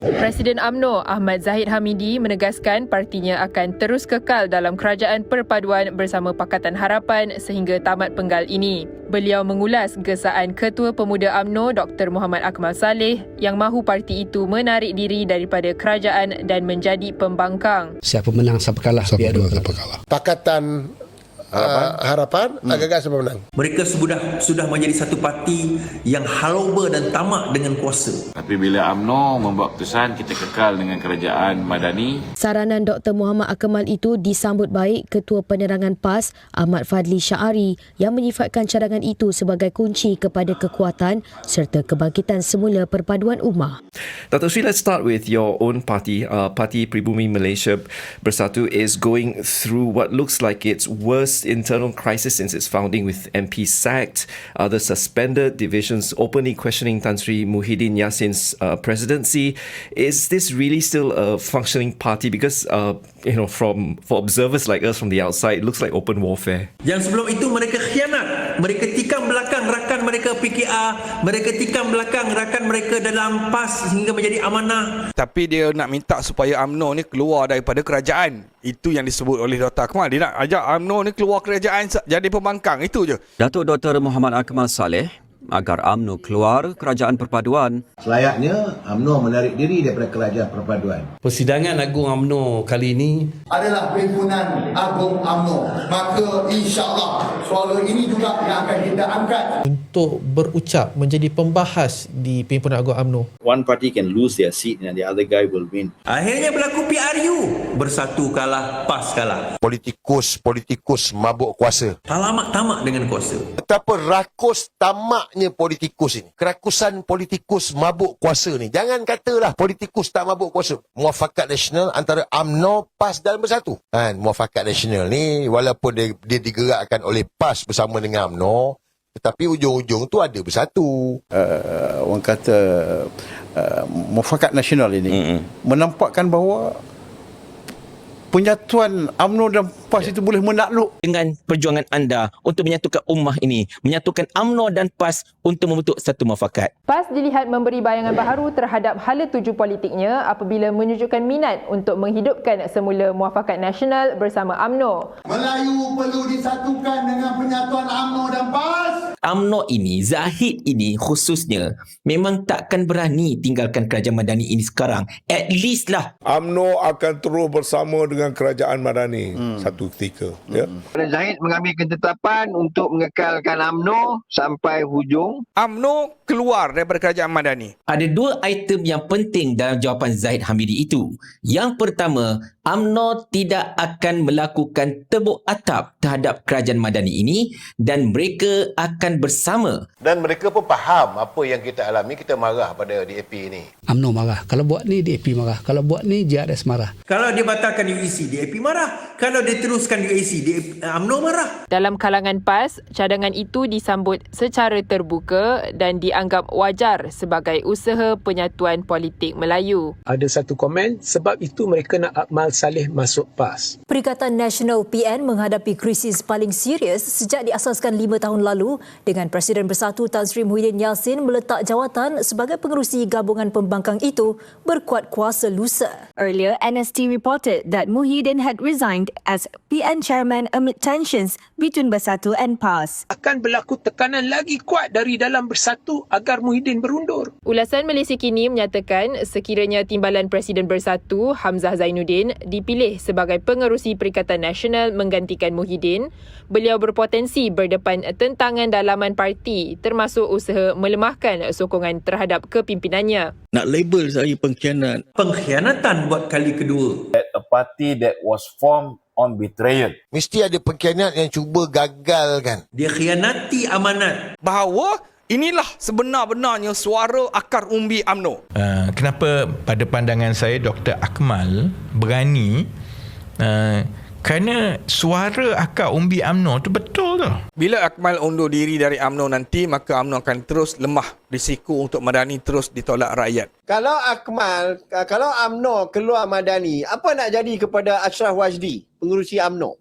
Presiden UMNO Ahmad Zahid Hamidi menegaskan partinya akan terus kekal dalam kerajaan perpaduan bersama Pakatan Harapan sehingga tamat penggal ini. Beliau mengulas gesaan Ketua Pemuda UMNO Dr. Muhammad Akmal Saleh yang mahu parti itu menarik diri daripada kerajaan dan menjadi pembangkang. Siapa menang, siapa kalah. Siapa menang, siapa kalah. Pakatan Harapan agak-agak siapa menang. Mereka sudah menjadi satu parti yang haloba dan tamak dengan kuasa. Tapi bila UMNO membuat keputusan, kita kekal dengan kerajaan Madani. Saranan Dr. Muhammad Akmal itu disambut baik Ketua Penerangan PAS Ahmad Fadli Syahari yang menyifatkan cadangan itu sebagai kunci kepada kekuatan serta kebangkitan semula perpaduan ummah. Dr. Sri, let's start with your own party. Parti Pribumi Malaysia Bersatu is going through what looks like its worst internal crisis since its founding, with MP sacked, others suspended, divisions openly questioning Tan Sri Muhyiddin Yassin's presidency. Is this really still a functioning party? Because for observers like us from the outside, it looks like open warfare. Yang sebelum itu mereka khianat, mereka tikam belakang rakan mereka PKR, mereka tikam belakang rakan mereka dalam PAS sehingga menjadi amanah. Tapi dia nak minta supaya UMNO ni keluar daripada kerajaan. Itu yang disebut oleh Dr. Akmal. Dia nak ajak UMNO ni keluar kerajaan jadi pembangkang. Itu je. Datuk Dr. Muhammad Akmal Saleh agar UMNO keluar kerajaan perpaduan. Selayaknya UMNO menarik diri daripada kerajaan perpaduan. Persidangan Agung UMNO kali ini adalah Perhimpunan Agung UMNO. Maka insya-Allah suara ini juga yang akan kita angkat untuk berucap menjadi pembahas di Perhimpunan Agung UMNO. One party can lose their seat and the other guy will win. Akhirnya berlaku PRU. Bersatu kalah, PAS kalah. Politikus mabuk kuasa. Tamak dengan kuasa. Betapa rakus tamaknya politikus ini. Kerakusan politikus mabuk kuasa ni. Jangan katalah politikus tak mabuk kuasa. Muafakat nasional antara UMNO, PAS dan Bersatu. Muafakat nasional ni walaupun dia digerakkan oleh PAS bersama dengan UMNO, tetapi ujung-ujung tu ada Bersatu. Orang kata muafakat nasional ini menampakkan bahawa penyatuan UMNO dan PAS itu boleh menakluk. Dengan perjuangan anda untuk menyatukan ummah ini, menyatukan UMNO dan PAS untuk membentuk satu muafakat. PAS dilihat memberi bayangan baharu terhadap hala tuju politiknya apabila menunjukkan minat untuk menghidupkan semula muafakat nasional bersama UMNO. Melayu perlu disatukan dengan penyatuan UMNO dan PAS. UMNO ini, Zahid ini khususnya, memang takkan berani tinggalkan kerajaan Madani ini sekarang. At least lah. UMNO akan terus bersama dengan kerajaan Madani satu ketika. Ya. Zahid mengambil ketetapan untuk mengekalkan UMNO sampai hujung. UMNO keluar daripada kerajaan Madani. Ada dua item yang penting dalam jawapan Zahid Hamidi itu. Yang pertama, UMNO tidak akan melakukan tebuk atap terhadap kerajaan Madani ini dan mereka akan bersama. Dan mereka pun faham apa yang kita alami. Kita marah pada DAP ni. UMNO marah. Kalau buat ni DAP marah. Kalau buat ni JRS marah. Kalau dia batalkan UEC, DAP marah. Kalau dia teruskan UEC, UMNO marah. Dalam kalangan PAS, cadangan itu disambut secara terbuka dan dianggap wajar sebagai usaha penyatuan politik Melayu. Ada satu komen, sebab itu mereka nak Akmal Saleh masuk PAS. Perikatan Nasional PN menghadapi krisis paling serius sejak diasaskan 5 tahun lalu dengan Presiden Bersatu Tan Sri Muhyiddin Yassin meletak jawatan sebagai pengerusi gabungan pembangkang itu berkuat kuasa lusa. Earlier, NST reported that Muhyiddin had resigned as PN chairman amid tensions between Bersatu and PAS. Akan berlaku tekanan lagi kuat dari dalam Bersatu agar Muhyiddin berundur. Ulasan Malaysia Kini menyatakan sekiranya Timbalan Presiden Bersatu Hamzah Zainuddin dipilih sebagai pengerusi Perikatan Nasional menggantikan Muhyiddin, beliau berpotensi berdepan tentangan dalaman parti termasuk usaha melemahkan sokongan terhadap kepimpinannya. Nak label saya pengkhianat. Pengkhianatan buat kali kedua. A party that was formed on betrayal. Mesti ada pengkhianat yang cuba gagalkan. Dia khianati amanat. Bahawa inilah sebenar-benarnya suara akar umbi UMNO. Kenapa pada pandangan saya Dr. Akmal berani kerana suara akar umbi UMNO tu betul tu. Bila Akmal undur diri dari UMNO nanti, maka UMNO akan terus lemah. Risiko untuk Madani terus ditolak rakyat. Kalau UMNO keluar Madani, apa nak jadi kepada Ashraf Wajdi, pengerusi UMNO?